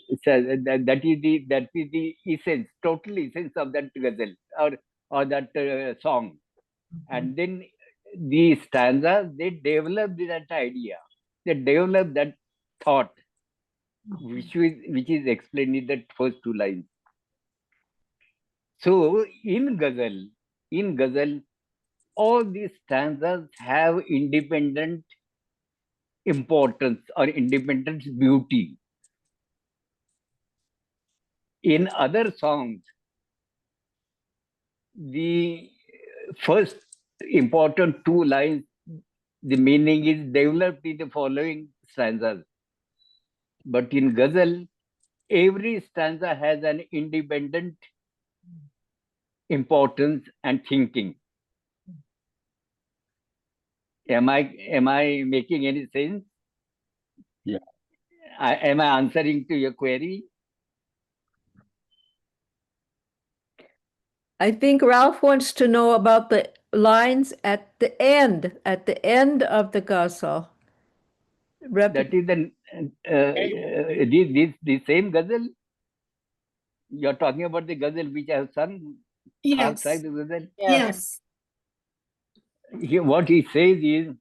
is the essence, total essence of that ghazal or that song. And then the stanzas, they develop that idea, they develop that thought, which is explained in the first two lines. So in ghazal, all these stanzas have independent importance or independent beauty. In other songs, the first important two lines, the meaning is developed in the following stanzas. But in ghazal, every stanza has an independent importance and thinking. Am I making any sense? Yeah. Am I answering to your query? I think Ralph wants to know about the lines at the end of the ghazal. That is the same ghazal. You're talking about the ghazal which I have sung. Yes. Outside the ghazal. Yes. What he says is,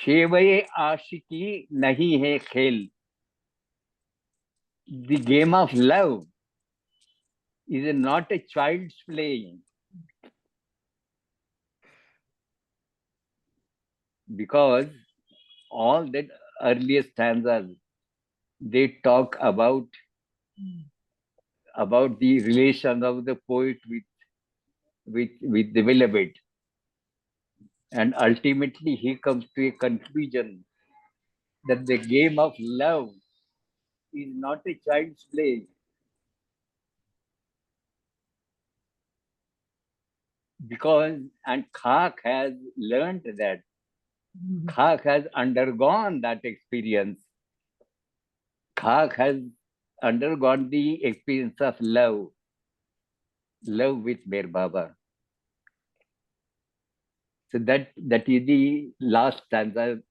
शेवए Aashiqui nahi hai khel. The game of love is not a child's play. Because all that earlier stanzas, they talk about the relation of the poet with the beloved. And ultimately he comes to a conclusion that the game of love is not a child's play. Because, and Khak has learned that, Khak has undergone that experience. Khak has undergone the experience of love with Mir Baba. So that is the last stanza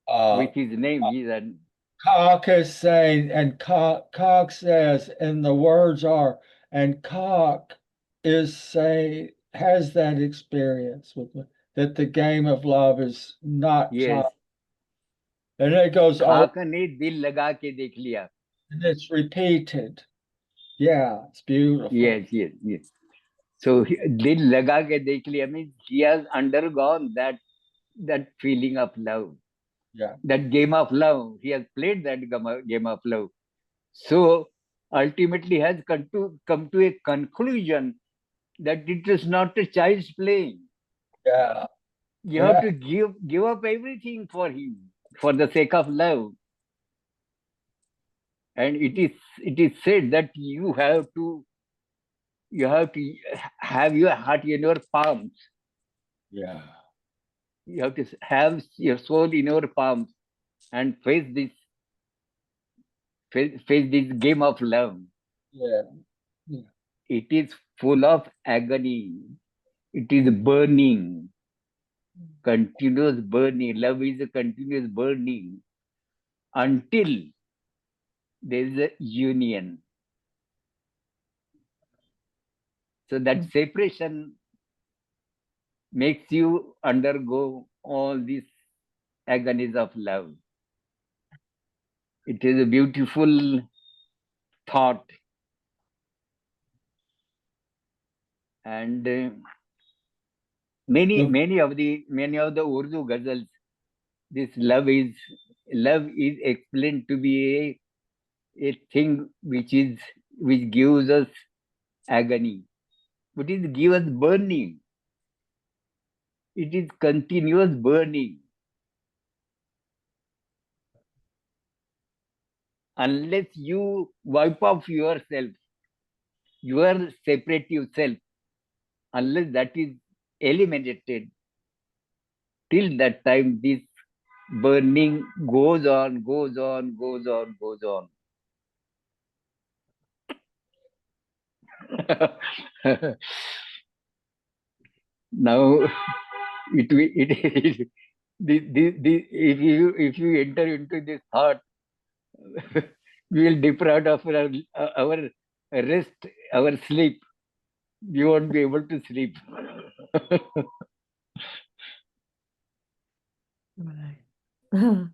with his name. Cock is saying, and Cock says, and the words are, and Cock is saying, has that experience with me, that the game of love is not Yes. child. And it goes Khak ne dil laga ke dekh liya. And it's repeated. Yeah, it's beautiful. Yes. So dil laga ke dekh liya means he has undergone that feeling of love. Yeah. That game of love. He has played that game of love. So ultimately has come to a conclusion that it is not a child's play. Yeah. You have to give up everything for him, for the sake of love. And it is said that you have to have your heart in your palms. Yeah. You have to have your soul in your palms and face this game of love. Yeah. It is full of agony. It is burning, continuous burning. Love is a continuous burning until there is a union. So that separation makes you undergo all these agonies of love. It is a beautiful thought. And many of the Urdu ghazals, this love is explained to be a thing which gives us agony, but it gives us burning. It is continuous burning. Unless you wipe off yourself, your separative self, unless that is eliminated, till that time this burning goes on. Now if you enter into this thought, we will deprive of our rest, our sleep. You won't be able to sleep. Does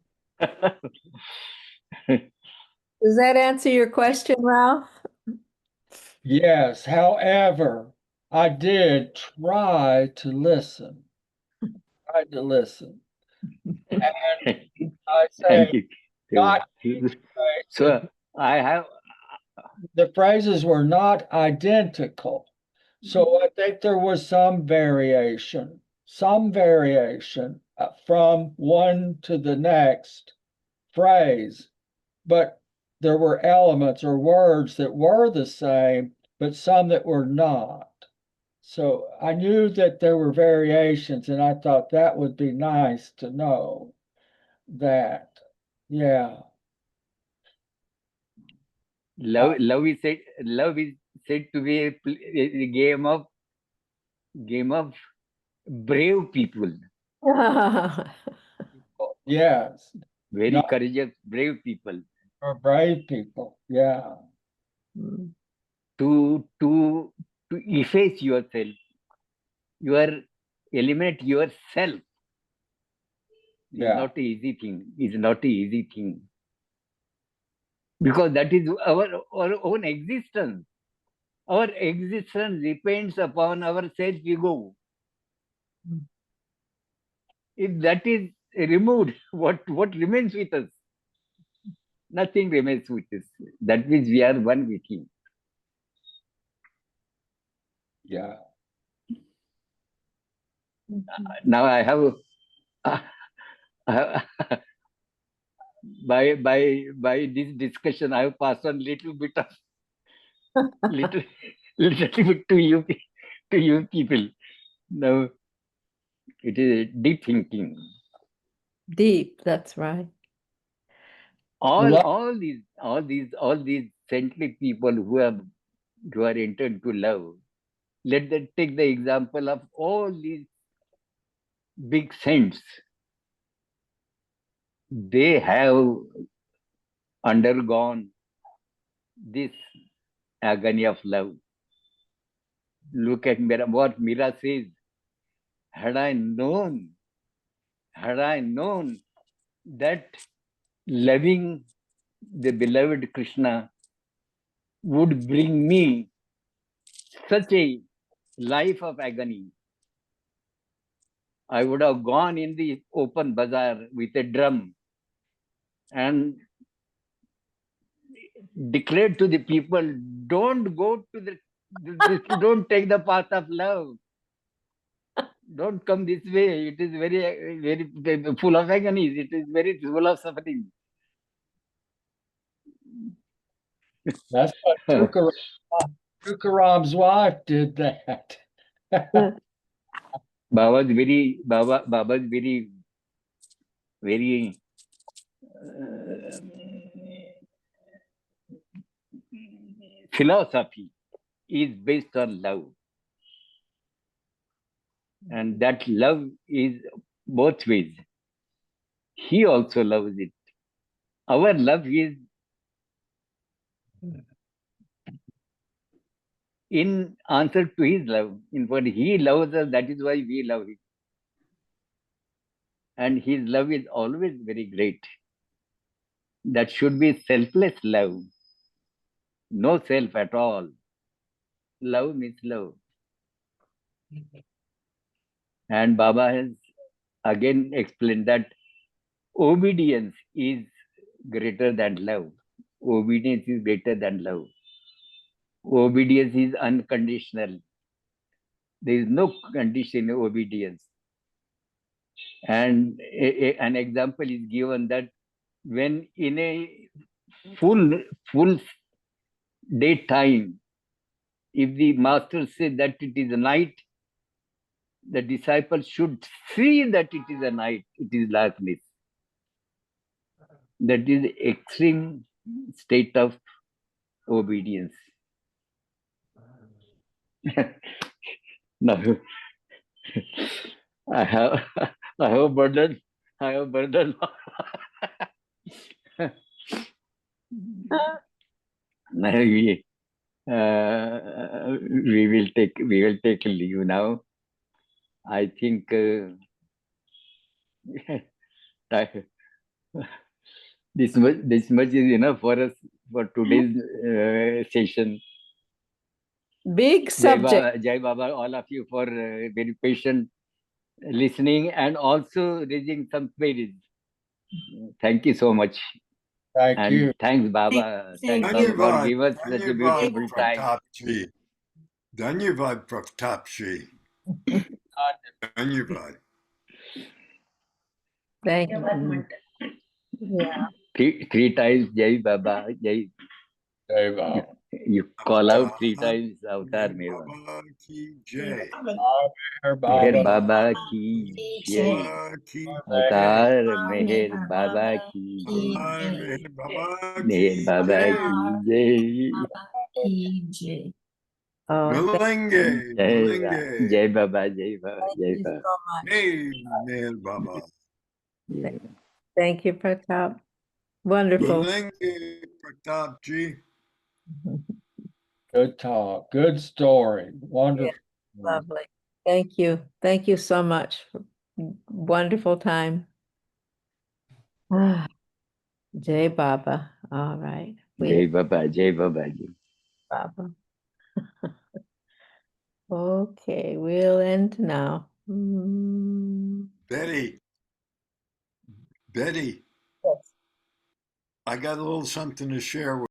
that answer your question, Ralph? Yes. However, I did try to listen. And I say, Thank you. not So I have the phrases were not identical. So I think there was some variation from one to the next phrase, but there were elements or words that were the same, but some that were not. So I knew that there were variations, and I thought that would be nice to know that. Yeah. Love is said to be a game of brave people, Yes. very Not courageous, brave people. for brave people. Yeah. Mm. To efface yourself, eliminate yourself is Yeah. not an easy thing. Is not an easy thing, because that is our own existence. Our existence depends upon our self-ego. If that is removed, what remains with us? Nothing remains with us. That means we are one with Him. Yeah. Now I have, by this discussion, I have passed on little bit of little bit to you people. Now it is deep thinking. Deep, that's right. All these saintly people who are entered into love. Let them take the example of all these big saints. They have undergone this agony of love. Look at what Mira says. Had I known that loving the beloved Krishna would bring me such a life of agony, I would have gone in the open bazaar with a drum and declared to the people, don't go to don't take the path of love. Don't come this way. It is very full of agonies. It is very full of suffering. That's what Tukaram's wife did that. Baba's very philosophy is based on love. And that love is both ways. He also loves it. Our love is in answer to his love. In what he loves us, that is why we love him. And his love is always very great. That should be selfless love. No self at all. Love means love. And Baba has again explained that obedience is greater than love. Obedience is greater than love. Obedience is unconditional. There is no condition in obedience. And an example is given that when in a full daytime, if the master said that it is a night, the disciple should see that it is a night, it is darkness. That is extreme state of obedience. Now, I have a burden. I have a burden. Now we will take leave now. I think this much is enough for us for today's session. Big subject. Jai Baba, all of you for very patient listening and also raising some queries. Thank you so much. Thank And you. thanks, Baba. Thank Thanks you. for Dhanyavad, giving us such a Dhanyavad, beautiful time. Pratapji. Dhanyavad, Pratapji. Dhanyavad. Thank धन्यवाद you. Mandal Yeah, Three times, Jai Baba, Jai. Jai Baba. You call out 3 times, Avatar Meva. Baba ki jai. Ahir Meher Baba. Baba ki jai. Baba ki Avatar jai. Meher Baba ki jai. Meher Baba Meher ki Baba jai. ki jai. oh, Milenge, Milenge. Jai Baba, Jai Baba, thank Jai you Baba. so much. Hey, Meher Baba. Thank you, Pratap. Wonderful. Milenge, Pratapji. Good talk. Good story. Wonderful. Lovely. Thank you. Thank you so much. Wonderful time. Ah, Jai Baba. All right. Jai Baba, Jai Baba, Jai. Baba. Okay, we'll end now. Betty, Betty, Yes. I got a little something to share with